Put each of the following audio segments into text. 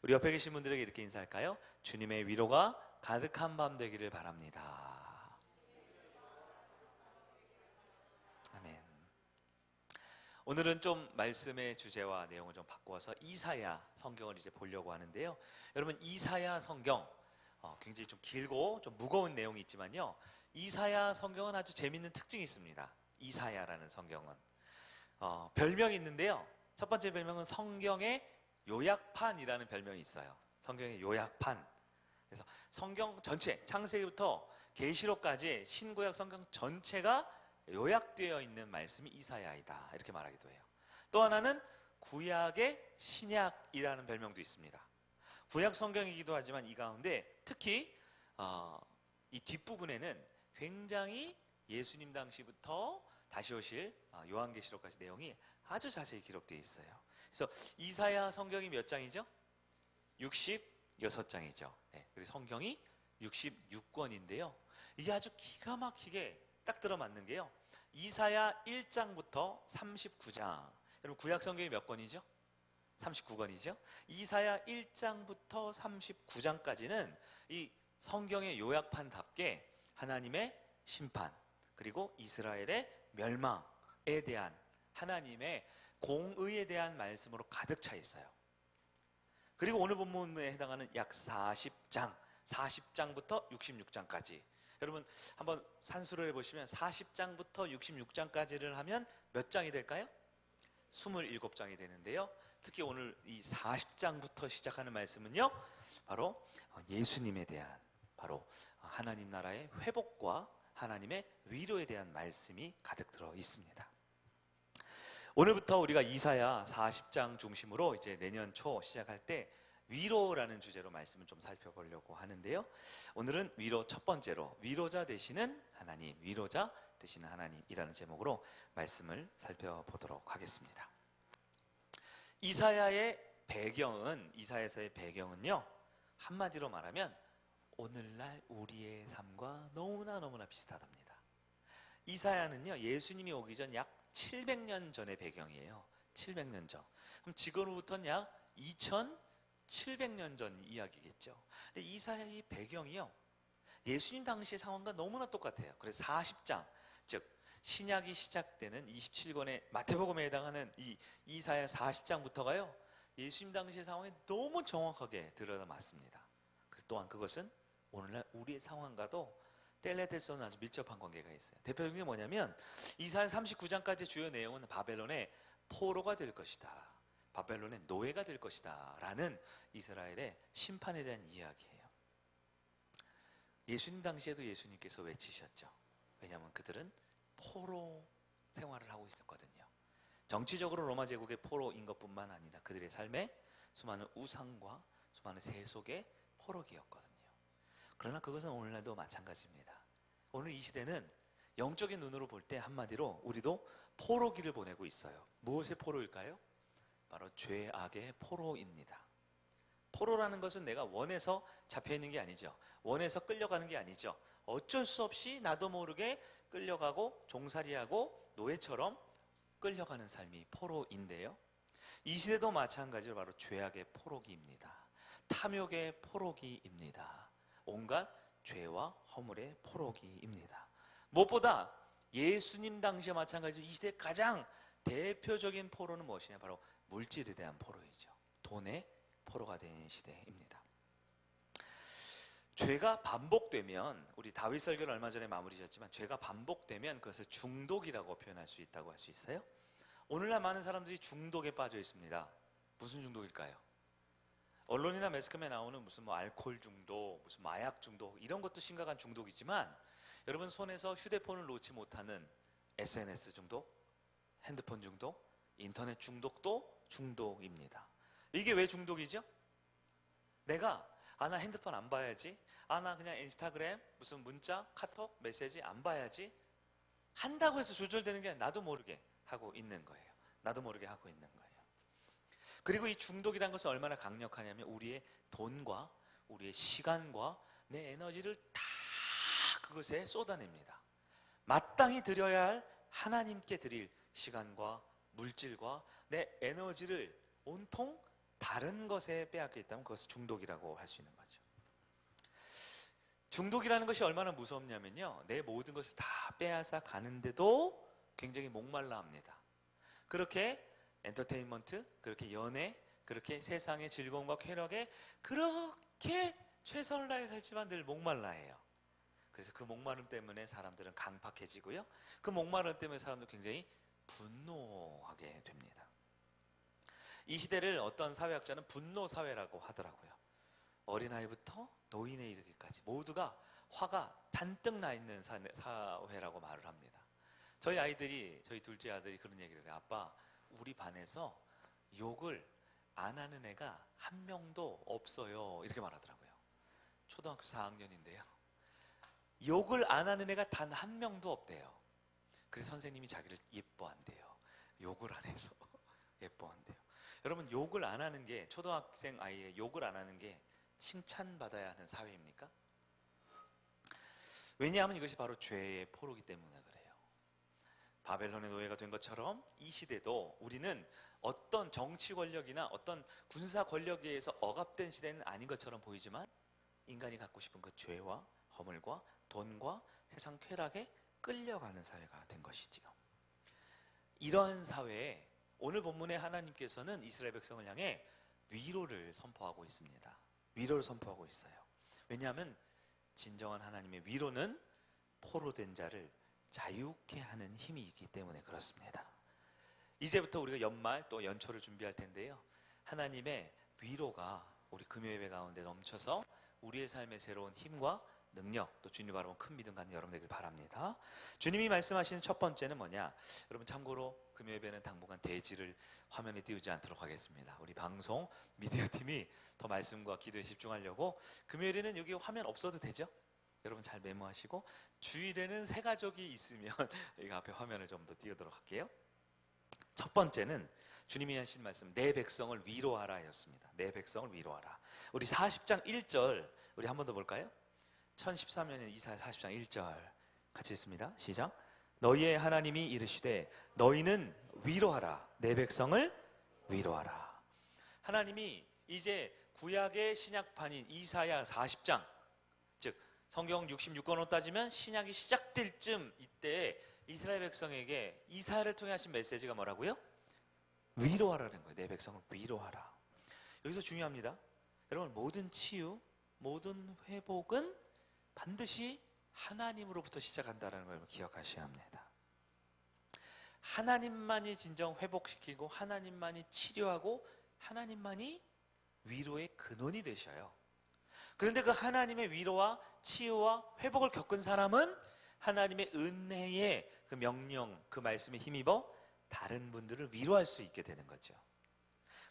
우리 옆에 계신 분들에게 이렇게 인사할까요? 주님의 위로가 가득한 밤 되기를 바랍니다. 아멘. 오늘은 좀 말씀의 주제와 내용을 좀 바꾸어서 이사야 성경을 이제 보려고 하는데요. 여러분, 이사야 성경 굉장히 좀 길고 좀 무거운 내용이 있지만요, 이사야 성경은 아주 재밌는 특징이 있습니다. 이사야라는 성경은 별명이 있는데요, 첫 번째 별명은 성경의 요약판이라는 별명이 있어요. 성경의 요약판. 그래서 성경 전체, 창세기부터 계시록까지 신구약 성경 전체가 요약되어 있는 말씀이 이사야이다, 이렇게 말하기도 해요. 또 하나는 구약의 신약이라는 별명도 있습니다. 구약 성경이기도 하지만 이 가운데 특히 이 뒷부분에는 굉장히 예수님 당시부터 다시 오실 요한계시록까지 내용이 아주 자세히 기록되어 있어요. 그래서 이사야 성경이 몇 장이죠? 66장이죠. 네, 그리고 성경이 66권인데요. 이게 아주 기가 막히게 딱 들어맞는 게요, 이사야 1장부터 39장. 여러분, 구약 성경이 몇 권이죠? 39권이죠. 이사야 1장부터 39장까지는 이 성경의 요약판답게 하나님의 심판, 그리고 이스라엘의 멸망에 대한 하나님의 공의에 대한 말씀으로 가득 차 있어요. 그리고 오늘 본문에 해당하는 약 40장부터 66장까지. 여러분, 한번 산수를 해보시면 40장부터 66장까지를 하면 몇 장이 될까요? 27장이 되는데요, 특히 오늘 이 40장부터 시작하는 말씀은요, 바로 예수님에 대한, 바로 하나님 나라의 회복과 하나님의 위로에 대한 말씀이 가득 들어 있습니다. 오늘부터 우리가 이사야 40장 중심으로 이제 내년 초 시작할 때 위로라는 주제로 말씀을 좀 살펴보려고 하는데요, 오늘은 위로 첫 번째로 위로자 되시는 하나님, 위로자 되시는 하나님이라는 제목으로 말씀을 살펴보도록 하겠습니다. 이사야의 배경은요, 한마디로 말하면 오늘날 우리의 삶과 너무나 비슷하답니다. 이사야는요, 예수님이 오기 전 약 700년 전의 배경이에요. 700년 전. 그럼 지금으로부터는 약 2700년 전 이야기겠죠. 근데 이사야의 배경이요, 예수님 당시의 상황과 너무나 똑같아요. 그래서 40장, 즉 신약이 시작되는 27권의 마태복음에 해당하는 이 이사야 40장부터가요, 예수님 당시의 상황에 너무 정확하게 들여다맞습니다. 또한 그것은 오늘날 우리의 상황과도 뗄래뗄 수 없는 아주 밀접한 관계가 있어요. 대표적인 게 뭐냐면 이사야 39장까지의 주요 내용은 바벨론의 포로가 될 것이다, 바벨론의 노예가 될 것이다 라는 이스라엘의 심판에 대한 이야기예요. 예수님 당시에도 예수님께서 외치셨죠. 왜냐하면 그들은 포로 생활을 하고 있었거든요. 정치적으로 로마 제국의 포로인 것뿐만 아니라 그들의 삶에 수많은 우상과 수많은 세속의 포로기였거든요. 그러나 그것은 오늘날도 마찬가지입니다. 오늘 이 시대는 영적인 눈으로 볼 때 한마디로 우리도 포로기를 보내고 있어요. 무엇의 포로일까요? 바로 죄악의 포로입니다. 포로라는 것은 내가 원해서 잡혀있는 게 아니죠. 원해서 끌려가는 게 아니죠. 어쩔 수 없이 나도 모르게 끌려가고 종살이하고 노예처럼 끌려가는 삶이 포로인데요, 이 시대도 마찬가지로 바로 죄악의 포로기입니다. 탐욕의 포로기입니다. 온갖 죄와 허물의 포로기입니다. 무엇보다 예수님 당시에 마찬가지로 이 시대의 가장 대표적인 포로는 무엇이냐? 바로 물질에 대한 포로이죠. 돈의 포로가 된 시대입니다. 죄가 반복되면, 우리 다윗 설교를 얼마 전에 마무리 지었지만, 죄가 반복되면 그것을 중독이라고 표현할 수 있다고 할 수 있어요. 오늘날 많은 사람들이 중독에 빠져 있습니다. 무슨 중독일까요? 언론이나 매스컴에 나오는 무슨 알코올 중독, 무슨 마약 중독, 이런 것도 심각한 중독이지만, 여러분 손에서 휴대폰을 놓지 못하는 SNS 중독, 핸드폰 중독, 인터넷 중독도 중독입니다. 이게 왜 중독이죠? 내가 나 핸드폰 안 봐야지, 나 그냥 인스타그램, 무슨 문자, 카톡, 메시지 안 봐야지 한다고 해서 조절되는 게 나도 모르게 하고 있는 거예요. 나도 모르게 하고 있는 거예요. 그리고 이 중독이라는 것은 얼마나 강력하냐면 우리의 돈과 우리의 시간과 내 에너지를 다 그것에 쏟아냅니다. 마땅히 드려야 할 하나님께 드릴 시간과 물질과 내 에너지를 온통 다른 것에 빼앗겨 있다면 그것을 중독이라고 할 수 있는 거죠. 중독이라는 것이 얼마나 무섭냐면요, 내 모든 것을 다 빼앗아 가는데도 굉장히 목말라 합니다. 그렇게 엔터테인먼트, 그렇게 연애, 그렇게 세상의 즐거움과 쾌락에 그렇게 최선을 다해 살지만 늘 목말라 해요. 그래서 그 목마름 때문에 사람들은 강팍해지고요, 그 목마름 때문에 사람들은 굉장히 분노하게 됩니다. 이 시대를 어떤 사회학자는 분노 사회라고 하더라고요. 어린아이부터 노인에 이르기까지 모두가 화가 잔뜩 나 있는 사회라고 말을 합니다. 저희 둘째 아들이 그런 얘기를 해요. 아빠, 우리 반에서 욕을 안 하는 애가 한 명도 없어요. 이렇게 말하더라고요. 초등학교 4학년인데요. 욕을 안 하는 애가 단 한 명도 없대요. 그래서 선생님이 자기를 예뻐한대요. 욕을 안 해서 예뻐한대요. 여러분, 욕을 안 하는 게, 초등학생 아이의 욕을 안 하는 게 칭찬받아야 하는 사회입니까? 왜냐하면 이것이 바로 죄의 포로기 때문에 그래요. 바벨론의 노예가 된 것처럼 이 시대도 우리는 어떤 정치 권력이나 어떤 군사 권력에 의해서 억압된 시대는 아닌 것처럼 보이지만 인간이 갖고 싶은 그 죄와 허물과 돈과 세상 쾌락에 끌려가는 사회가 된 것이지요. 이러한 사회에 오늘 본문에 하나님께서는 이스라엘 백성을 향해 위로를 선포하고 있습니다. 위로를 선포하고 있어요. 왜냐하면 진정한 하나님의 위로는 포로된 자를 자유케 하는 힘이 있기 때문에 그렇습니다. 이제부터 우리가 연말 또 연초를 준비할 텐데요, 하나님의 위로가 우리 금요예배 가운데 넘쳐서 우리의 삶의 새로운 힘과 능력, 또 주님 바라보는 큰 믿음 갖는 여러분 되길 바랍니다. 주님이 말씀하시는 첫 번째는 뭐냐? 여러분, 참고로 금요예배는 당분간 대지를 화면에 띄우지 않도록 하겠습니다. 우리 방송 미디어 팀이 더 말씀과 기도에 집중하려고 금요일에는 여기 화면 없어도 되죠? 여러분 잘 메모하시고, 주일에는 새 가족이 있으면 여기 앞에 화면을 좀 더 띄우도록 할게요. 첫 번째는 주님이 하신 말씀, 내 백성을 위로하라 였습니다. 내 백성을 위로하라. 우리 40장 1절 우리 한 번 더 볼까요? 1013년에 이사야 40장 1절 같이 읽습니다. 시작. 너희의 하나님이 이르시되 너희는 위로하라. 내 백성을 위로하라. 하나님이 이제 구약의 신약판인 이사야 40장, 즉 성경 66권으로 따지면 신약이 시작될 쯤 이때 이스라엘 백성에게 이사야를 통해 하신 메시지가 뭐라고요? 위로하라는 거예요. 내 백성을 위로하라. 여기서 중요합니다. 여러분, 모든 치유, 모든 회복은 반드시 하나님으로부터 시작한다는 걸 기억하셔야 합니다. 하나님만이 진정 회복시키고 하나님만이 치료하고 하나님만이 위로의 근원이 되셔요. 그런데 그 하나님의 위로와 치유와 회복을 겪은 사람은 하나님의 은혜의 그 명령, 그 말씀에 힘입어 다른 분들을 위로할 수 있게 되는 거죠.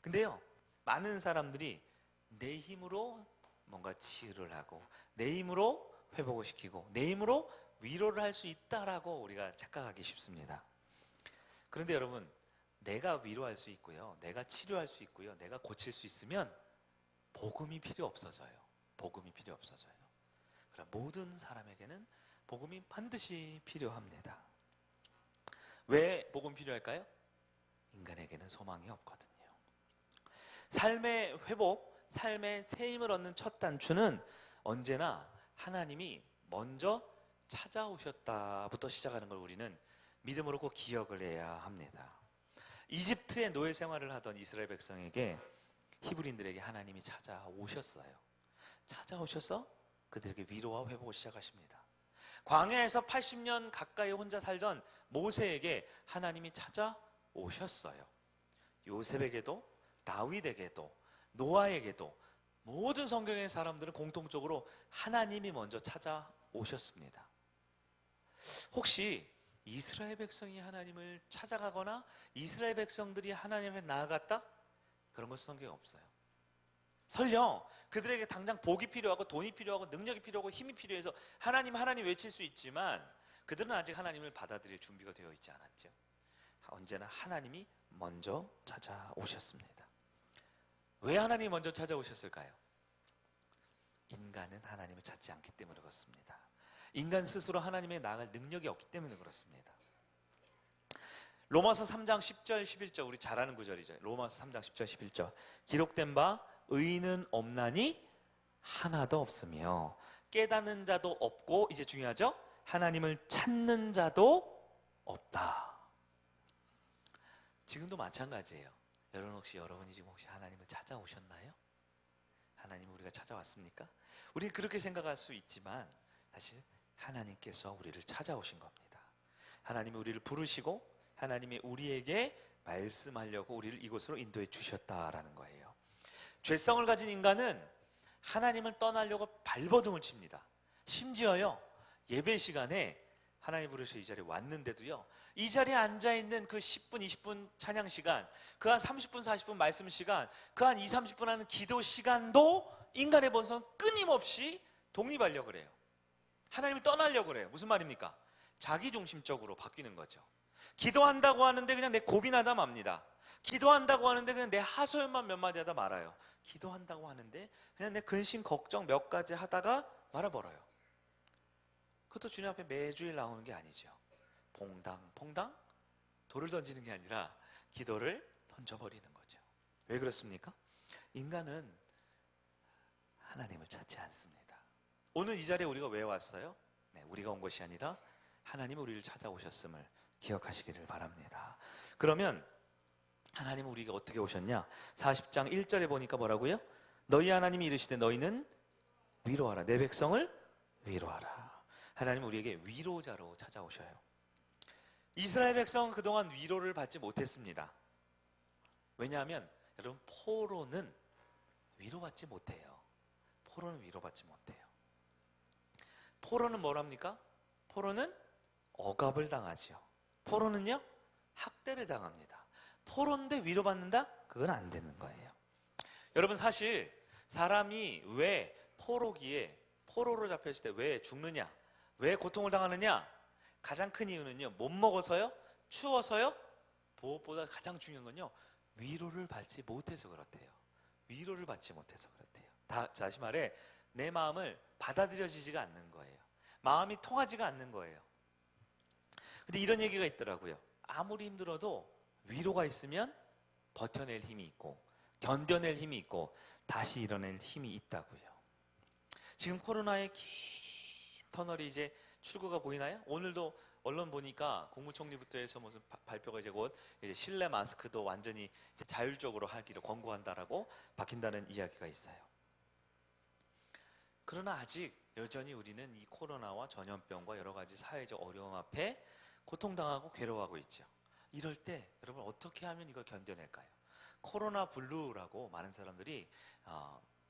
근데요, 많은 사람들이 내 힘으로 뭔가 치유를 하고 내 힘으로 회복을 시키고 내 힘으로 위로를 할 수 있다라고 우리가 착각하기 쉽습니다. 그런데 여러분, 내가 위로할 수 있고요, 내가 치료할 수 있고요, 내가 고칠 수 있으면 복음이 필요 없어져요. 복음이 필요 없어져요. 그럼 모든 사람에게는 복음이 반드시 필요합니다. 왜 복음 필요할까요? 인간에게는 소망이 없거든요. 삶의 회복, 삶의 새 힘을 얻는 첫 단추는 언제나 하나님이 먼저 찾아오셨다부터 시작하는 걸 우리는 믿음으로 꼭 기억을 해야 합니다. 이집트의 노예 생활을 하던 이스라엘 백성에게, 히브리인들에게 하나님이 찾아오셨어요. 찾아오셔서 그들에게 위로와 회복을 시작하십니다. 광야에서 80년 가까이 혼자 살던 모세에게 하나님이 찾아오셨어요. 요셉에게도, 다윗에게도, 노아에게도 모든 성경의 사람들은 공통적으로 하나님이 먼저 찾아오셨습니다. 혹시 이스라엘 백성이 하나님을 찾아가거나 이스라엘 백성들이 하나님에 나아갔다? 그런 것은 성경에 없어요. 설령 그들에게 당장 복이 필요하고 돈이 필요하고 능력이 필요하고 힘이 필요해서 하나님 하나님 외칠 수 있지만 그들은 아직 하나님을 받아들일 준비가 되어 있지 않았죠. 언제나 하나님이 먼저 찾아오셨습니다. 왜 하나님이 먼저 찾아오셨을까요? 인간은 하나님을 찾지 않기 때문에 그렇습니다. 인간 스스로 하나님에 나아갈 능력이 없기 때문에 그렇습니다. 로마서 3장 10절 11절 우리 잘 아는 구절이죠. 로마서 3장 10절 11절 기록된 바 의인은 없나니 하나도 없으며 깨닫는 자도 없고 이제 중요하죠. 하나님을 찾는 자도 없다. 지금도 마찬가지예요. 여러분 혹시 여러분이 지금 혹시 하나님을 찾아오셨나요? 하나님을 우리가 찾아왔습니까? 우리는 그렇게 생각할 수 있지만 사실 하나님께서 우리를 찾아오신 겁니다. 하나님이 우리를 부르시고 하나님이 우리에게 말씀하려고 우리를 이곳으로 인도해 주셨다라는 거예요. 죄성을 가진 인간은 하나님을 떠나려고 발버둥을 칩니다. 심지어요 예배 시간에 하나님 부르셔서 이 자리에 왔는데도요 이 자리에 앉아있는 그 10분 20분 찬양 시간, 그 한 30분 40분 말씀 시간, 그 한 2, 30분 하는 기도 시간도 인간의 본성은 끊임없이 독립하려고 그래요. 하나님을 떠나려고 그래요. 무슨 말입니까? 자기중심적으로 바뀌는 거죠. 기도한다고 하는데 그냥 내 고민하다 맙니다. 기도한다고 하는데 그냥 내 하소연만 몇 마디 하다 말아요. 기도한다고 하는데 그냥 내 근심 걱정 몇 가지 하다가 말아버려요. 그것도 주님 앞에 매주일 나오는 게 아니죠. 퐁당 돌을 던지는 게 아니라 기도를 던져버리는 거죠. 왜 그렇습니까? 인간은 하나님을 찾지 않습니다. 오늘 이 자리에 우리가 왜 왔어요? 네, 우리가 온 것이 아니라 하나님이 우리를 찾아오셨음을 기억하시기를 바랍니다. 그러면 하나님은 우리가 어떻게 오셨냐? 40장 1절에 보니까 뭐라고요? 너희 하나님이 이르시되 너희는 위로하라. 내 백성을 위로하라. 하나님은 우리에게 위로자로 찾아오셔요. 이스라엘 백성은 그동안 위로를 받지 못했습니다. 왜냐하면 여러분 포로는 위로받지 못해요. 포로는 위로받지 못해요. 포로는 뭐랍니까? 포로는 억압을 당하죠. 포로는요 학대를 당합니다. 포로인데 위로받는다? 그건 안 되는 거예요. 여러분 사실 사람이 왜 포로로 잡혔을 때 왜 죽느냐? 왜 고통을 당하느냐? 가장 큰 이유는요 못 먹어서요? 추워서요? 무엇보다 가장 중요한 건요 위로를 받지 못해서 그렇대요. 위로를 받지 못해서 그렇대요. 다시 말해 내 마음을 받아들여지지가 않는 거예요. 마음이 통하지가 않는 거예요. 근데 이런 얘기가 있더라고요. 아무리 힘들어도 위로가 있으면 버텨낼 힘이 있고 견뎌낼 힘이 있고 다시 일어날 힘이 있다고요. 지금 코로나의 긴 터널이 이제 출구가 보이나요? 오늘도 언론 보니까 국무총리부터 해서 무슨 발표가 이제 곧 이제 실내 마스크도 완전히 이제 자율적으로 하기를 권고한다라고 바뀐다는 이야기가 있어요. 그러나 아직 여전히 우리는 이 코로나와 전염병과 여러 가지 사회적 어려움 앞에 고통당하고 괴로워하고 있죠. 이럴 때 여러분 어떻게 하면 이걸 견뎌낼까요? 코로나 블루라고 많은 사람들이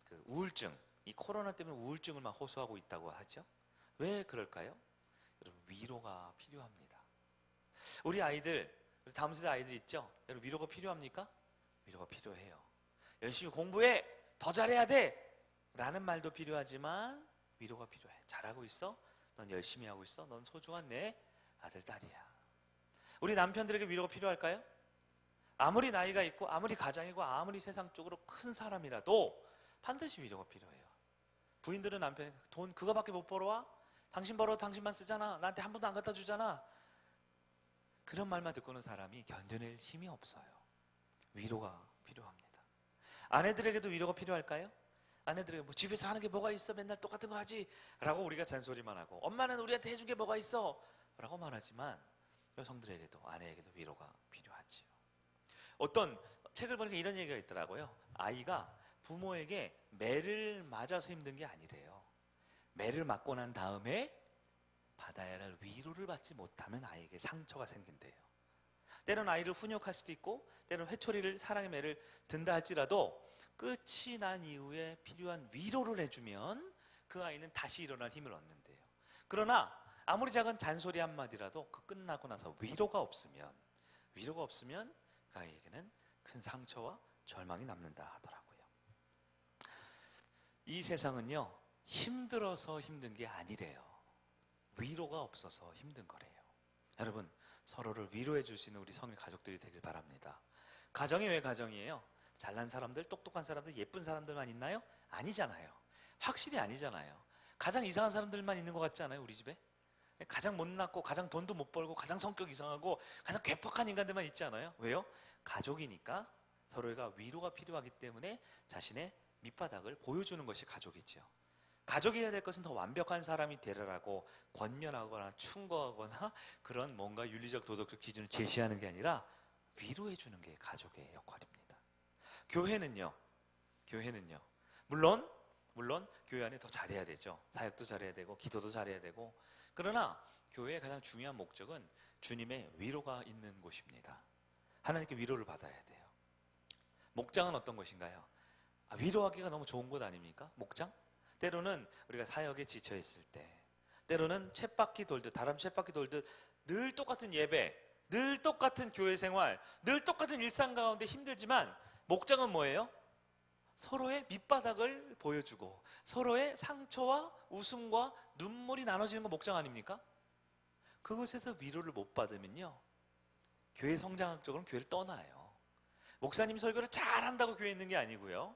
그 우울증, 이 코로나 때문에 우울증을 막 호소하고 있다고 하죠. 왜 그럴까요? 여러분 위로가 필요합니다. 우리 아이들, 다음 세대 아이들 있죠? 여러분 위로가 필요합니까? 위로가 필요해요. 열심히 공부해! 더 잘해야 돼! 라는 말도 필요하지만 위로가 필요해. 잘하고 있어? 넌 열심히 하고 있어? 넌 소중한 내 아들, 딸이야. 우리 남편들에게 위로가 필요할까요? 아무리 나이가 있고 아무리 가장이고 아무리 세상적으로 큰 사람이라도 반드시 위로가 필요해요. 부인들은 남편이 돈 그거밖에 못 벌어와? 당신 벌어 당신만 쓰잖아. 나한테 한 번도 안 갖다 주잖아. 그런 말만 듣고는 사람이 견뎌낼 힘이 없어요. 위로가 필요합니다. 아내들에게도 위로가 필요할까요? 아내들에게 뭐 집에서 하는 게 뭐가 있어? 맨날 똑같은 거 하지? 라고 우리가 잔소리만 하고 엄마는 우리한테 해준 게 뭐가 있어? 라고 말하지만 여성들에게도 아내에게도 위로가 필요하지요. 어떤 책을 보니까 이런 얘기가 있더라고요. 아이가 부모에게 매를 맞아서 힘든 게 아니래요. 매를 맞고 난 다음에 받아야 할 위로를 받지 못하면 아이에게 상처가 생긴대요. 때로는 아이를 훈육할 수도 있고 때로는 회초리를 사랑의 매를 든다 할지라도 끝이 난 이후에 필요한 위로를 해주면 그 아이는 다시 일어날 힘을 얻는데요. 그러나 아무리 작은 잔소리 한마디라도 그 끝나고 나서 위로가 없으면 그 아이에게는 큰 상처와 절망이 남는다 하더라고요. 이 세상은요 힘들어서 힘든 게 아니래요. 위로가 없어서 힘든 거래요. 여러분 서로를 위로해 줄 수 있는 우리 성일 가족들이 되길 바랍니다. 가정이 왜 가정이에요? 잘난 사람들, 똑똑한 사람들, 예쁜 사람들만 있나요? 아니잖아요. 확실히 아니잖아요. 가장 이상한 사람들만 있는 것 같지 않아요? 우리 집에? 가장 못났고 가장 돈도 못 벌고 가장 성격 이상하고 가장 괴팍한 인간들만 있지 않아요? 왜요? 가족이니까 서로가 위로가 필요하기 때문에 자신의 밑바닥을 보여주는 것이 가족이죠. 가족이 해야 될 것은 더 완벽한 사람이 되라고 권면하거나 충고하거나 그런 뭔가 윤리적 도덕적 기준을 제시하는 게 아니라 위로해 주는 게 가족의 역할입니다. 교회는요. 물론 교회 안에 더 잘해야 되죠. 사역도 잘해야 되고 기도도 잘해야 되고, 그러나 교회의 가장 중요한 목적은 주님의 위로가 있는 곳입니다. 하나님께 위로를 받아야 돼요. 목장은 어떤 것인가요? 위로하기가 너무 좋은 곳 아닙니까? 목장? 때로는 우리가 사역에 지쳐 있을 때, 때로는 다람 쳇바퀴 돌듯 늘 똑같은 예배, 늘 똑같은 교회 생활, 늘 똑같은 일상 가운데 힘들지만, 목장은 뭐예요? 서로의 밑바닥을 보여주고 서로의 상처와 웃음과 눈물이 나눠지는 거 목장 아닙니까? 그곳에서 위로를 못 받으면요, 교회 성장학적으로는 교회를 떠나요. 목사님 설교를 잘한다고 교회에 있는 게 아니고요,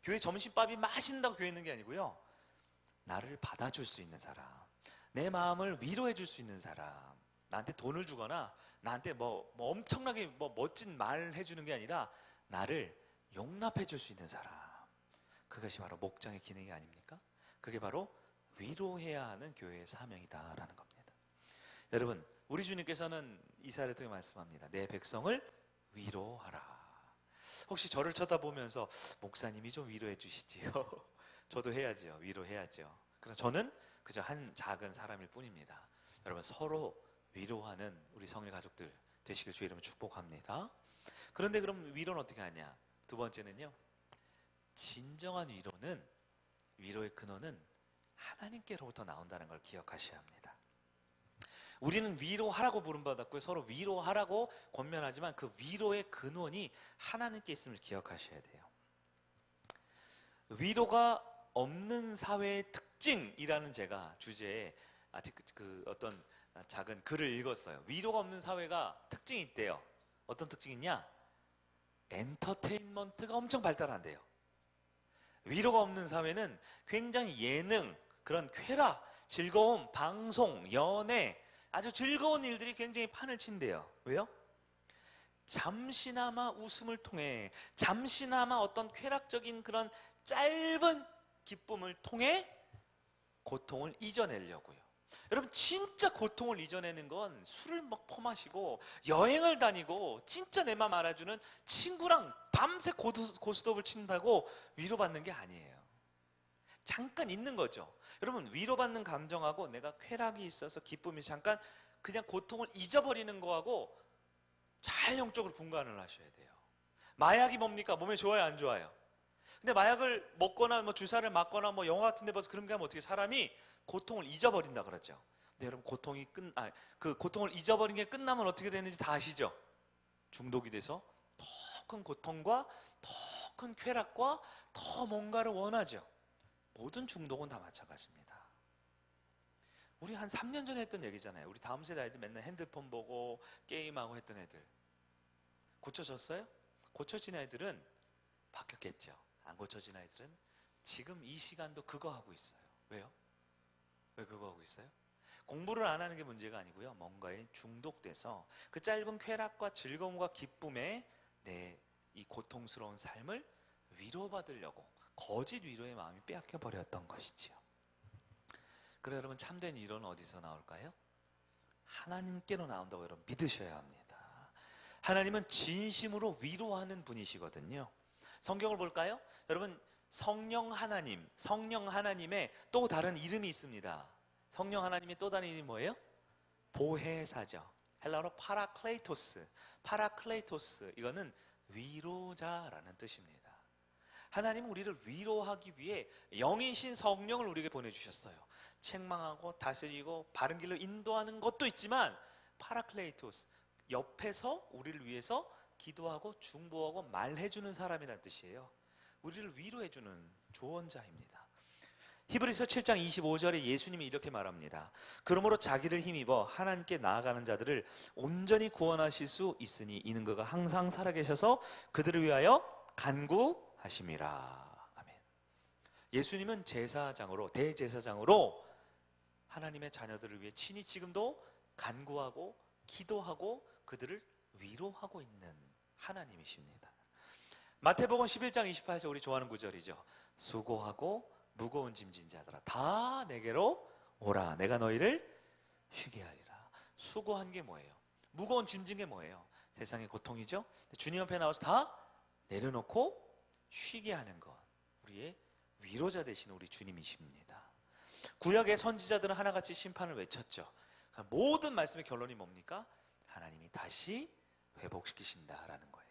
교회 점심밥이 맛있다고 교회에 있는 게 아니고요, 나를 받아줄 수 있는 사람, 내 마음을 위로해 줄 수 있는 사람, 나한테 돈을 주거나 나한테 뭐 엄청나게 멋진 말을 해주는 게 아니라 나를 용납해 줄 수 있는 사람, 그것이 바로 목장의 기능이 아닙니까? 그게 바로 위로해야 하는 교회의 사명이다라는 겁니다. 여러분, 우리 주님께서는 이사야를 통해 말씀합니다. 내 백성을 위로하라. 혹시 저를 쳐다보면서 목사님이 좀 위로해 주시지요? 저도 해야죠. 위로해야죠. 그러나 저는 그저 한 작은 사람일 뿐입니다. 여러분, 서로 위로하는 우리 성일 가족들 되시길 주의 이름으로 축복합니다. 그런데 그럼 위로는 어떻게 하냐? 두 번째는요, 진정한 위로의 근원은 하나님께로부터 나온다는 걸 기억하셔야 합니다. 우리는 위로하라고 부름받았고요, 서로 위로하라고 권면하지만 그 위로의 근원이 하나님께 있음을 기억하셔야 돼요. 위로가 없는 사회의 특징이라는 제가 주제에 어떤 작은 글을 읽었어요. 위로가 없는 사회가 특징이 있대요. 어떤 특징이 있냐? 엔터테인먼트가 엄청 발달한대요. 위로가 없는 사회는 굉장히 예능, 그런 쾌락, 즐거움, 방송, 연애, 아주 즐거운 일들이 굉장히 판을 친대요. 왜요? 잠시나마 웃음을 통해, 잠시나마 어떤 쾌락적인 그런 짧은 기쁨을 통해 고통을 잊어내려고요. 여러분, 진짜 고통을 잊어내는 건 술을 막 퍼마시고 여행을 다니고 진짜 내 맘 알아주는 친구랑 밤새 고스톱을 친다고 위로받는 게 아니에요. 잠깐 있는 거죠. 여러분, 위로받는 감정하고 내가 쾌락이 있어서 기쁨이 잠깐 그냥 고통을 잊어버리는 거하고 잘 영적으로 분간을 하셔야 돼요. 마약이 뭡니까? 몸에 좋아요, 안 좋아요? 근데 마약을 먹거나 주사를 맞거나 영화 같은 데 봐서 그런 게 하면 어떻게 사람이 고통을 잊어버린다 그러죠. 근데 여러분, 그 고통을 잊어버린 게 끝나면 어떻게 되는지 다 아시죠? 중독이 돼서 더 큰 고통과 더 큰 쾌락과 더 뭔가를 원하죠. 모든 중독은 다 마찬가지입니다. 우리 한 3년 전에 했던 얘기잖아요. 우리 다음 세대 아이들 맨날 핸드폰 보고 게임하고 했던 애들 고쳐졌어요? 고쳐진 애들은 바뀌었겠죠. 안 고쳐진 아이들은 지금 이 시간도 그거 하고 있어요. 왜요? 왜 그거 하고 있어요? 공부를 안 하는 게 문제가 아니고요, 뭔가에 중독돼서 그 짧은 쾌락과 즐거움과 기쁨에 내 이 고통스러운 삶을 위로받으려고 거짓 위로의 마음이 빼앗겨 버렸던 것이지요. 그래, 여러분, 참된 위로는 어디서 나올까요? 하나님께로 나온다고 여러분 믿으셔야 합니다. 하나님은 진심으로 위로하는 분이시거든요. 성경을 볼까요? 여러분, 성령 하나님의 또 다른 이름이 있습니다. 성령 하나님의 또 다른 이름이 뭐예요? 보혜사죠. 헬라어로 파라클레이토스. 이거는 위로자라는 뜻입니다. 하나님은 우리를 위로하기 위해 영이신 성령을 우리에게 보내주셨어요. 책망하고 다스리고 바른 길로 인도하는 것도 있지만 파라클레이토스, 옆에서 우리를 위해서 기도하고 중보하고 말해주는 사람이라는 뜻이에요. 우리를 위로해주는 조언자입니다. 히브리서 7장 25절에 예수님이 이렇게 말합니다. 그러므로 자기를 힘입어 하나님께 나아가는 자들을 온전히 구원하실 수 있으니 이는 그가 항상 살아계셔서 그들을 위하여 간구하심이라. 아멘. 예수님은 대제사장으로 하나님의 자녀들을 위해 친히 지금도 간구하고 기도하고 그들을 위로하고 있는 하나님이십니다. 마태복음 11장 28절 우리 좋아하는 구절이죠. 수고하고 무거운 짐진 자들아 다 내게로 오라 내가 너희를 쉬게 하리라. 수고한 게 뭐예요? 무거운 짐진 게 뭐예요? 세상의 고통이죠. 주님 앞에 나와서 다 내려놓고 쉬게 하는 것, 우리의 위로자 되시는 우리 주님이십니다. 구약의 선지자들은 하나같이 심판을 외쳤죠. 모든 말씀의 결론이 뭡니까? 하나님이 다시 회복시키신다라는 거예요.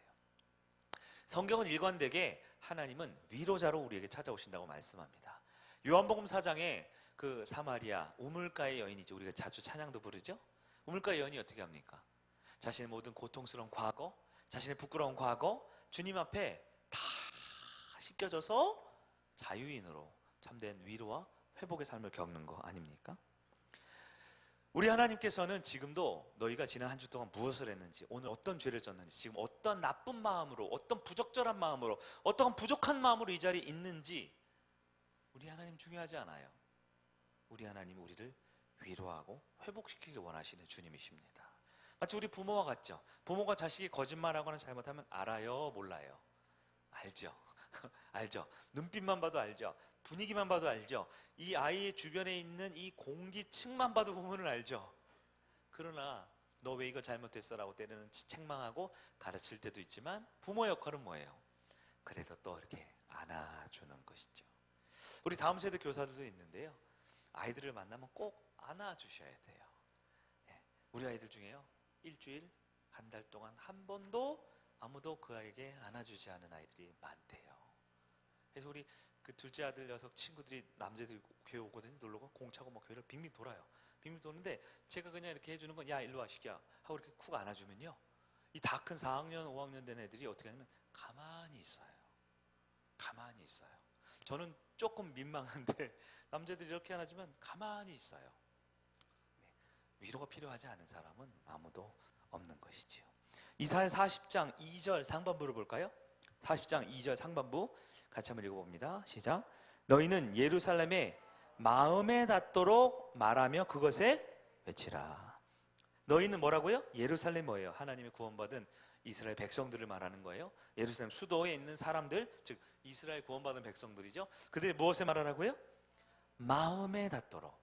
성경은 일관되게 하나님은 위로자로 우리에게 찾아오신다고 말씀합니다. 요한복음 4장에 그 사마리아 우물가의 여인이죠. 우리가 자주 찬양도 부르죠. 우물가의 여인이 어떻게 합니까? 자신의 모든 고통스러운 과거, 자신의 부끄러운 과거 주님 앞에 다 씻겨져서 자유인으로 참된 위로와 회복의 삶을 겪는 거 아닙니까? 우리 하나님께서는 지금도 너희가 지난 한 주 동안 무엇을 했는지, 오늘 어떤 죄를 졌는지, 지금 어떤 나쁜 마음으로, 어떤 부적절한 마음으로, 어떤 부족한 마음으로 이 자리에 있는지 우리 하나님 중요하지 않아요. 우리 하나님 우리를 위로하고 회복시키길 원하시는 주님이십니다. 마치 우리 부모와 같죠. 부모가 자식이 거짓말하거나 잘못하면 알아요, 몰라요? 알죠. 알죠. 눈빛만 봐도 알죠. 분위기만 봐도 알죠. 이 아이의 주변에 있는 이 공기층만 봐도 부모는 알죠. 그러나 너 왜 이거 잘못했어? 라고 때리는 책망하고 가르칠 때도 있지만 부모의 역할은 뭐예요? 그래도 또 이렇게 안아주는 것이죠. 우리 다음 세대 교사들도 있는데요. 아이들을 만나면 꼭 안아주셔야 돼요. 우리 아이들 중에요. 일주일, 한 달 동안 한 번도 아무도 그 아이에게 안아주지 않은 아이들이 많대요. 그래서 우리 그 둘째 아들 녀석 친구들이 남자들이 교회 오거든요. 놀러가 공차고 뭐 교회를 빙빙 돌아요. 빙빙 도는데 제가 그냥 이렇게 해주는 건 야 일로 와 시키야 하고 이렇게 쿡 안아주면요. 이 다 큰 4학년 5학년 된 애들이 어떻게 하냐면 가만히 있어요. 가만히 있어요. 저는 조금 민망한데 남자들이 이렇게 안아주면 가만히 있어요. 네. 위로가 필요하지 않은 사람은 아무도 없는 것이지요. 이사야 40장 2절 상반부를 볼까요? 40장 2절 상반부 같이 한번 읽어봅니다. 시작. 너희는 예루살렘에 마음에 닿도록 말하며 그것에 외치라. 너희는 뭐라고요? 예루살렘 뭐예요? 하나님의 구원받은 이스라엘 백성들을 말하는 거예요. 예루살렘 수도에 있는 사람들, 즉 이스라엘 구원받은 백성들이죠. 그들이 무엇에 말하라고요? 마음에 닿도록.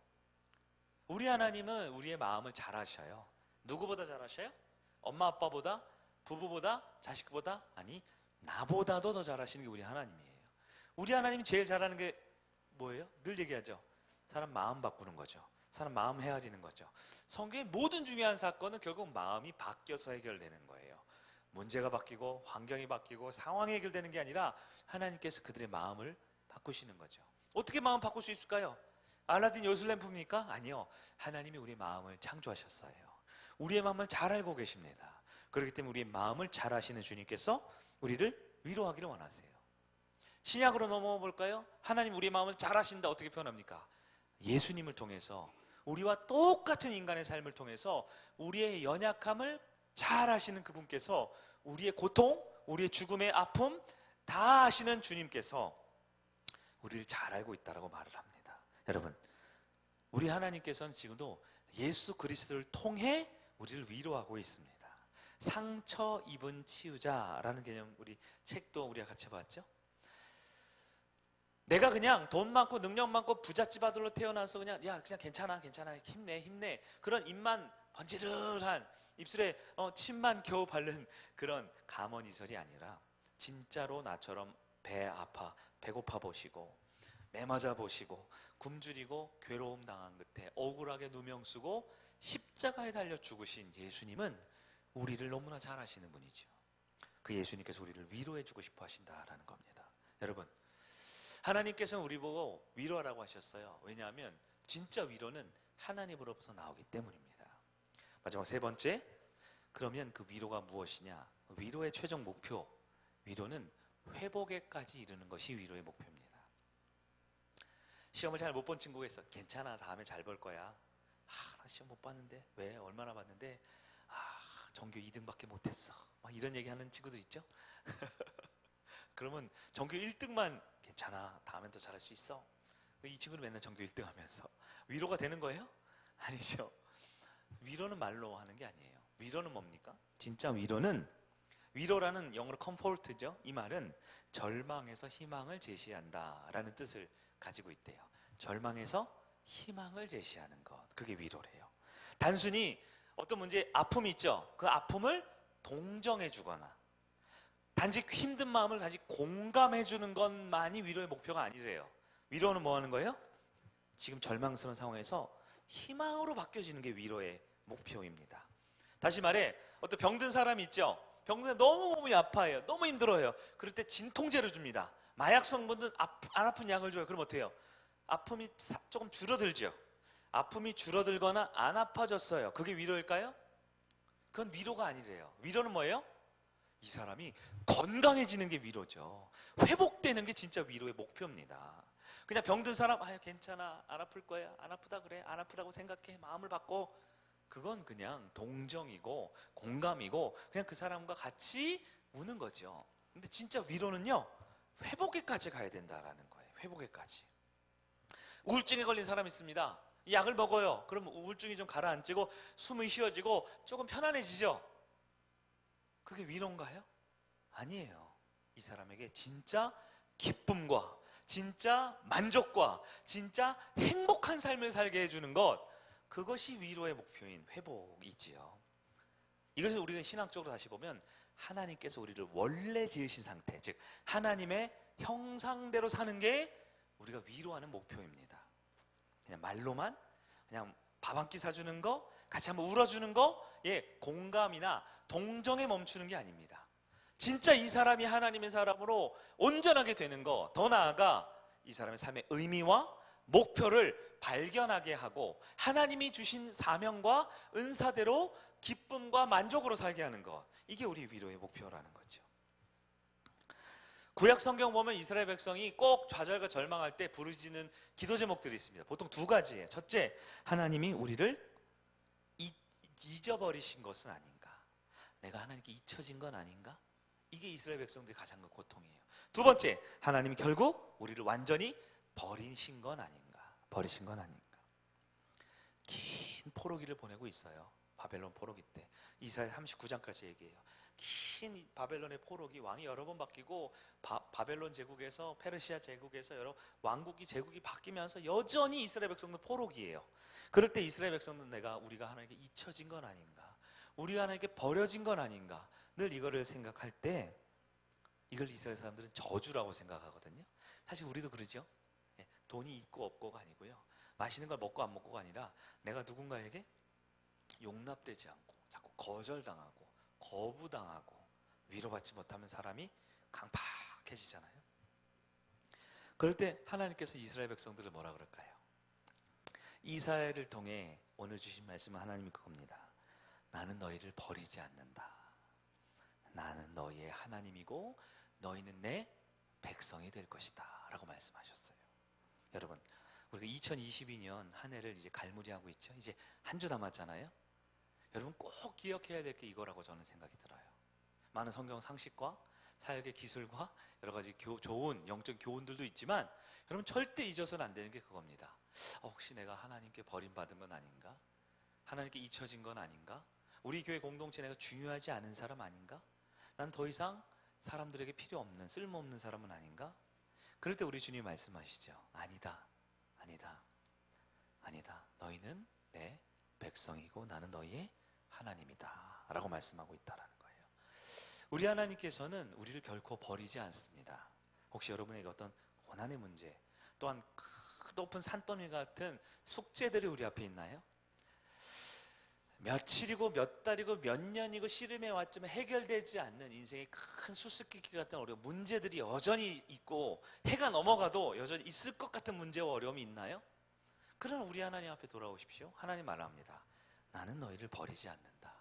우리 하나님은 우리의 마음을 잘 아셔요. 누구보다 잘 아셔요? 엄마 아빠보다? 부부보다? 자식보다? 아니 나보다도 더 잘하시는 게 우리 하나님이에요. 우리 하나님이 제일 잘하는 게 뭐예요? 늘 얘기하죠. 사람 마음 바꾸는 거죠. 사람 마음 헤아리는 거죠. 성경의 모든 중요한 사건은 결국 마음이 바뀌어서 해결되는 거예요. 문제가 바뀌고 환경이 바뀌고 상황이 해결되는 게 아니라 하나님께서 그들의 마음을 바꾸시는 거죠. 어떻게 마음 바꿀 수 있을까요? 알라딘 요술램프입니까? 아니요. 하나님이 우리 마음을 창조하셨어요. 우리의 마음을 잘 알고 계십니다. 그렇기 때문에 우리의 마음을 잘 아시는 주님께서 우리를 위로하기를 원하세요. 신약으로 넘어가 볼까요? 하나님 우리의 마음을 잘 아신다. 어떻게 표현합니까? 예수님을 통해서 우리와 똑같은 인간의 삶을 통해서 우리의 연약함을 잘 아시는 그분께서 우리의 고통, 우리의 죽음의 아픔 다 아시는 주님께서 우리를 잘 알고 있다라고 말을 합니다. 여러분, 우리 하나님께서는 지금도 예수 그리스도를 통해 우리를 위로하고 있습니다. 상처 입은 치유자라는 개념 우리 책도 우리가 같이 봤죠? 내가 그냥 돈 많고 능력 많고 부잣집 아들로 태어나서 그냥 그냥 괜찮아 힘내 그런 입만 번지르르한 입술에 침만 겨우 바른 그런 감언이설이 아니라 진짜로 나처럼 배고파 보시고 매 맞아 보시고 굶주리고 괴로움 당한 끝에 억울하게 누명 쓰고 십자가에 달려 죽으신 예수님은 우리를 너무나 잘 아시는 분이죠. 그 예수님께서 우리를 위로해 주고 싶어 하신다라는 겁니다. 여러분, 하나님께서는 우리 보고 위로하라고 하셨어요. 왜냐하면 진짜 위로는 하나님으로부터 나오기 때문입니다. 마지막 세 번째, 그러면 그 위로가 무엇이냐? 위로의 최종 목표, 위로는 회복에까지 이르는 것이 위로의 목표입니다. 시험을 잘 못 본 친구가 있어. 괜찮아, 다음에 잘 볼 거야. 나 시험 못 봤는데. 왜? 얼마나 봤는데? 전교 2등밖에 못했어. 막 이런 얘기하는 친구들 있죠? 그러면 전교 1등만 괜찮아, 다음엔 더 잘할 수 있어. 이 친구는 맨날 전교 1등 하면서 위로가 되는 거예요? 아니죠. 위로는 말로 하는 게 아니에요. 위로는 뭡니까? 진짜 위로라는 영어로 comfort죠. 이 말은 절망에서 희망을 제시한다라는 뜻을 가지고 있대요. 절망에서 희망을 제시하는 것, 그게 위로래요. 단순히 어떤 문제에 아픔이 있죠. 그 아픔을 동정해 주거나 단지 힘든 마음을 다시 공감해 주는 것만이 위로의 목표가 아니래요. 위로는 뭐 하는 거예요? 지금 절망스러운 상황에서 희망으로 바뀌어지는 게 위로의 목표입니다. 다시 말해, 어떤 병든 사람이 있죠. 병든 사람 너무 몸이 아파해요. 너무 힘들어요. 그럴 때 진통제를 줍니다. 마약 성분은 안 아픈 약을 줘요. 그럼 어때요? 아픔이 조금 줄어들죠. 아픔이 줄어들거나 안 아파졌어요. 그게 위로일까요? 그건 위로가 아니래요. 위로는 뭐예요? 이 사람이 건강해지는 게 위로죠. 회복되는 게 진짜 위로의 목표입니다. 그냥 병든 사람, 아유 괜찮아, 안 아플 거야, 안 아프다 그래, 안 아프다고 생각해, 마음을 바꿔. 그건 그냥 동정이고 공감이고 그냥 그 사람과 같이 우는 거죠. 근데 진짜 위로는요, 회복에까지 가야 된다라는 거예요. 회복에까지. 우울증에 걸린 사람이 있습니다. 이 약을 먹어요. 그럼 우울증이 좀 가라앉고 숨이 쉬어지고 조금 편안해지죠. 그게 위로인가요? 아니에요. 이 사람에게 진짜 기쁨과 진짜 만족과 진짜 행복한 삶을 살게 해주는 것, 그것이 위로의 목표인 회복이지요. 이것을 우리가 신학적으로 다시 보면 하나님께서 우리를 원래 지으신 상태, 즉 하나님의 형상대로 사는 게 우리가 위로하는 목표입니다. 그냥 말로만 그냥 밥 한 끼 사주는 거, 같이 한번 울어주는 거, 공감이나 동정에 멈추는 게 아닙니다. 진짜 이 사람이 하나님의 사람으로 온전하게 되는 거, 더 나아가 이 사람의 삶의 의미와 목표를 발견하게 하고 하나님이 주신 사명과 은사대로 기쁨과 만족으로 살게 하는 것, 이게 우리 위로의 목표라는 거죠. 구약 성경 보면 이스라엘 백성이 꼭 좌절과 절망할 때 부르짖는 기도 제목들이 있습니다. 보통 두 가지예요. 첫째, 하나님이 우리를 잊어버리신 것은 아닌가, 내가 하나님께 잊혀진 건 아닌가, 이게 이스라엘 백성들의 가장 큰 고통이에요. 두 번째, 하나님이 결국 우리를 완전히 버리신 건 아닌가, 버리신 건 아닌가. 긴 포로기를 보내고 있어요. 바벨론 포로기 때 이사야 39장까지 얘기해요. 긴 바벨론의 포로기, 왕이 여러 번 바뀌고 바벨론 제국에서 페르시아 제국에서 여러 왕국이 제국이 바뀌면서 여전히 이스라엘 백성들 포로기예요. 그럴 때 이스라엘 백성들은 우리가 하나님께 잊혀진 건 아닌가, 우리가 하나님께 버려진 건 아닌가, 늘 이거를 생각할 때 이걸 이스라엘 사람들은 저주라고 생각하거든요. 사실 우리도 그러죠. 돈이 있고 없고가 아니고요, 맛있는 걸 먹고 안 먹고가 아니라 내가 누군가에게 용납되지 않고 자꾸 거절당하고 거부당하고 위로받지 못하면 사람이 강팍해지잖아요. 그럴 때 하나님께서 이스라엘 백성들을 뭐라 그럴까요? 이사야를 통해 오늘 주신 말씀은 하나님이 그겁니다. 나는 너희를 버리지 않는다. 나는 너희의 하나님이고 너희는 내 백성이 될 것이다 라고 말씀하셨어요. 여러분, 우리가 2022년 한 해를 이제 갈무리하고 있죠. 이제 한 주 남았잖아요. 여러분 꼭 기억해야 될 게 이거라고 저는 생각이 들어요. 많은 성경 상식과 사역의 기술과 여러 가지 좋은 영적 교훈들도 있지만 여러분 절대 잊어서는 안 되는 게 그겁니다. 혹시 내가 하나님께 버림받은 건 아닌가? 하나님께 잊혀진 건 아닌가? 우리 교회 공동체 내가 중요하지 않은 사람 아닌가? 난 더 이상 사람들에게 필요 없는, 쓸모없는 사람은 아닌가? 그럴 때 우리 주님이 말씀하시죠. 아니다, 아니다, 아니다. 너희는 내 백성이고 나는 너희의 하나님이다 라고 말씀하고 있다라는 거예요. 우리 하나님께서는 우리를 결코 버리지 않습니다. 혹시 여러분에게 어떤 고난의 문제, 또한 높은 산더미 같은 숙제들이 우리 앞에 있나요? 며칠이고 몇 달이고 몇 년이고 씨름해 왔지만 해결되지 않는 인생의 큰 수수께끼 같은 어려운 문제들이 여전히 있고 해가 넘어가도 여전히 있을 것 같은 문제와 어려움이 있나요? 그러나 우리 하나님 앞에 돌아오십시오. 하나님 말합니다. 나는 너희를 버리지 않는다.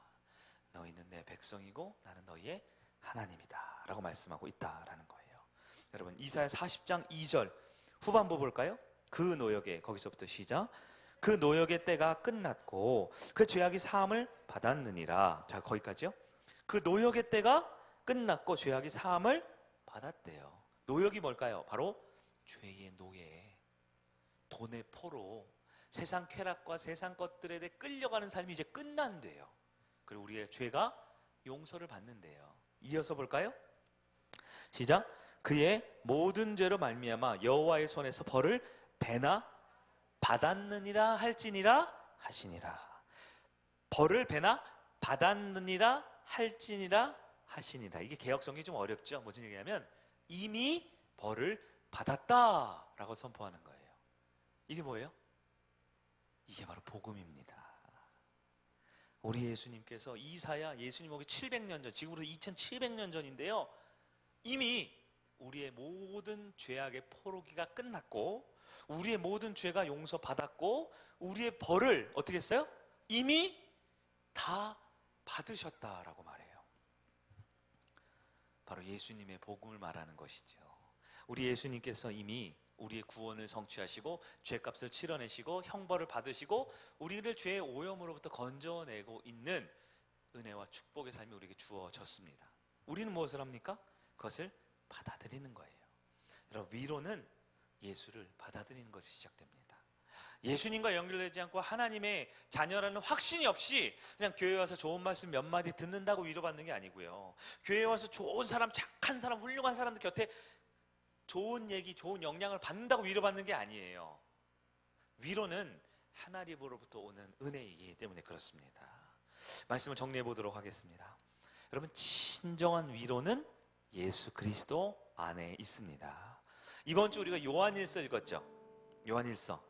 너희는 내 백성이고 나는 너희의 하나님이다 라고 말씀하고 있다라는 거예요. 여러분 이사야 40장 2절 후반부 볼까요? 그 노역에, 거기서부터 시작. 그 노역의 때가 끝났고 그 죄악이 사함을 받았느니라. 자, 거기까지요. 그 노역의 때가 끝났고 죄악이 사함을 받았대요. 노역이 뭘까요? 바로 죄의 노예. 돈의 포로, 세상 쾌락과 세상 것들에 대해 끌려가는 삶이 이제 끝난대요. 그리고 우리의 죄가 용서를 받는데요. 이어서 볼까요? 시작. 그의 모든 죄로 말미암아 여호와의 손에서 벌을 배나 받았느니라 할지니라 하시니라. 벌을 배나 받았느니라 할지니라 하시니라. 이게 개역성이 좀 어렵죠. 무슨 얘기냐면 이미 벌을 받았다라고 선포하는 거예요. 이게 뭐예요? 이게 바로 복음입니다. 우리 예수님께서 이사야 예수님 오기 700년 전, 지금으로 2700년 전인데요, 이미 우리의 모든 죄악의 포로기가 끝났고 우리의 모든 죄가 용서받았고 우리의 벌을 어떻게 했어요? 이미 다 받으셨다라고 말해요. 바로 예수님의 복음을 말하는 것이죠. 우리 예수님께서 이미 우리의 구원을 성취하시고 죄값을 치러내시고 형벌을 받으시고 우리를 죄의 오염으로부터 건져내고 있는 은혜와 축복의 삶이 우리에게 주어졌습니다. 우리는 무엇을 합니까? 그것을 받아들이는 거예요. 여러분, 위로는 예수를 받아들이는 것이 시작됩니다. 예수님과 연결되지 않고 하나님의 자녀라는 확신이 없이 그냥 교회 와서 좋은 말씀 몇 마디 듣는다고 위로받는 게 아니고요, 교회 와서 좋은 사람, 착한 사람, 훌륭한 사람들 곁에 좋은 얘기, 좋은 영향을 받는다고 위로받는 게 아니에요. 위로는 하나님으로부터 오는 은혜이기 때문에 그렇습니다. 말씀을 정리해 보도록 하겠습니다. 여러분, 진정한 위로는 예수 그리스도 안에 있습니다. 이번 주 우리가 요한일서 읽었죠. 요한일서,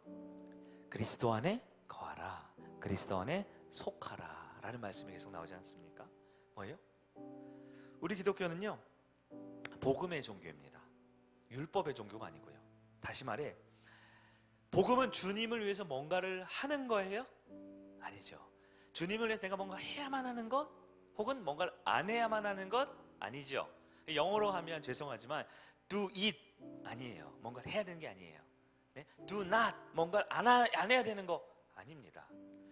그리스도 안에 거하라, 그리스도 안에 속하라 라는 말씀이 계속 나오지 않습니까? 뭐예요? 우리 기독교는요, 복음의 종교입니다. 율법의 종교가 아니고요. 다시 말해, 복음은 주님을 위해서 뭔가를 하는 거예요? 아니죠. 주님을 위해서 내가 뭔가 해야만 하는 것, 혹은 뭔가를 안 해야만 하는 것 아니죠. 영어로 하면 죄송하지만 do it 아니에요. 뭔가를 해야 되는 게 아니에요. 네? do not, 뭔가를 안 해야 되는 거 아닙니다.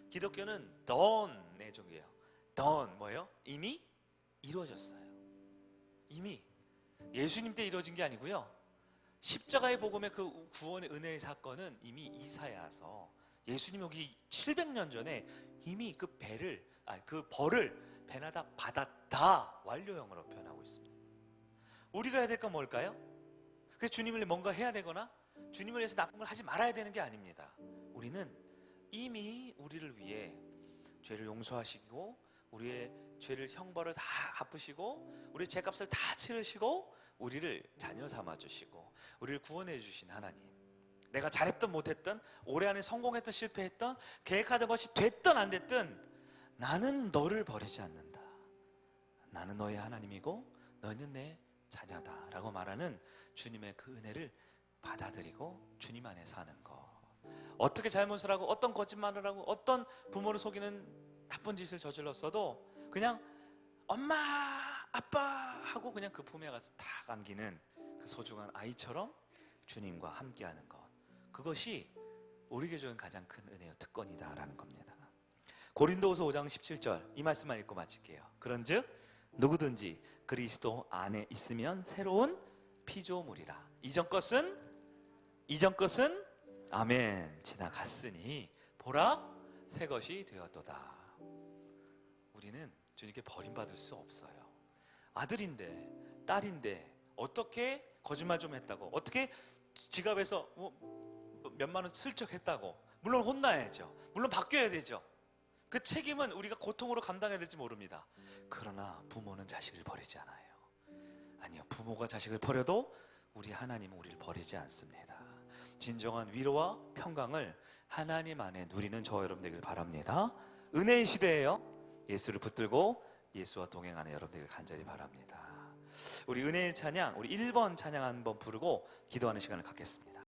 기독교는 done의 종교예요. done 뭐예요? 이미 이루어졌어요. 이미 예수님 때 이루어진 게 아니고요, 십자가의 복음의 그 구원의 은혜의 사건은 이미 이사야서 예수님 오기 700년 전에 이미 그 벌을 배나다 받았다 완료형으로 표현하고 있습니다. 우리가 해야 될 건 뭘까요? 그래서 주님을 뭔가 해야 되거나 주님을 위해서 나쁜 걸 하지 말아야 되는 게 아닙니다. 우리는 이미 우리를 위해 죄를 용서하시고 우리의 죄를 형벌을 다 갚으시고 우리의 죄값을 다 치르시고 우리를 자녀 삼아주시고 우리를 구원해 주신 하나님, 내가 잘했든 못했든 올해 안에 성공했든 실패했든 계획하던 것이 됐든 안 됐든 나는 너를 버리지 않는다. 나는 너의 하나님이고 너는 내 자녀다 라고 말하는 주님의 그 은혜를 받아들이고 주님 안에 사는 것. 어떻게 잘못을 하고 어떤 거짓말을 하고 어떤 부모를 속이는 나쁜 짓을 저질렀어도 그냥 엄마 아빠 하고 그냥 그 품에 가서 탁 안기는 그 소중한 아이처럼 주님과 함께하는 것, 그것이 우리에게 주는 가장 큰 은혜요 특권이다라는 겁니다. 고린도후서 5장 17절 이 말씀만 읽고 마칠게요. 그런즉 누구든지 그리스도 안에 있으면 새로운 피조물이라. 이전 것은 아멘 지나갔으니 보라 새 것이 되었도다. 우리는 주님께 버림받을 수 없어요. 아들인데 딸인데 어떻게 거짓말 좀 했다고, 어떻게 지갑에서 몇만 원 슬쩍 했다고, 물론 혼나야죠. 물론 바뀌어야 되죠. 그 책임은 우리가 고통으로 감당해야 될지 모릅니다. 그러나 부모는 자식을 버리지 않아요. 아니요, 부모가 자식을 버려도 우리 하나님은 우리를 버리지 않습니다. 진정한 위로와 평강을 하나님 안에 누리는 저와 여러분 되길 바랍니다. 은혜의 시대예요. 예수를 붙들고 예수와 동행하는 여러분 되길 간절히 바랍니다. 우리 은혜의 찬양, 우리 1번 찬양 한번 부르고 기도하는 시간을 갖겠습니다.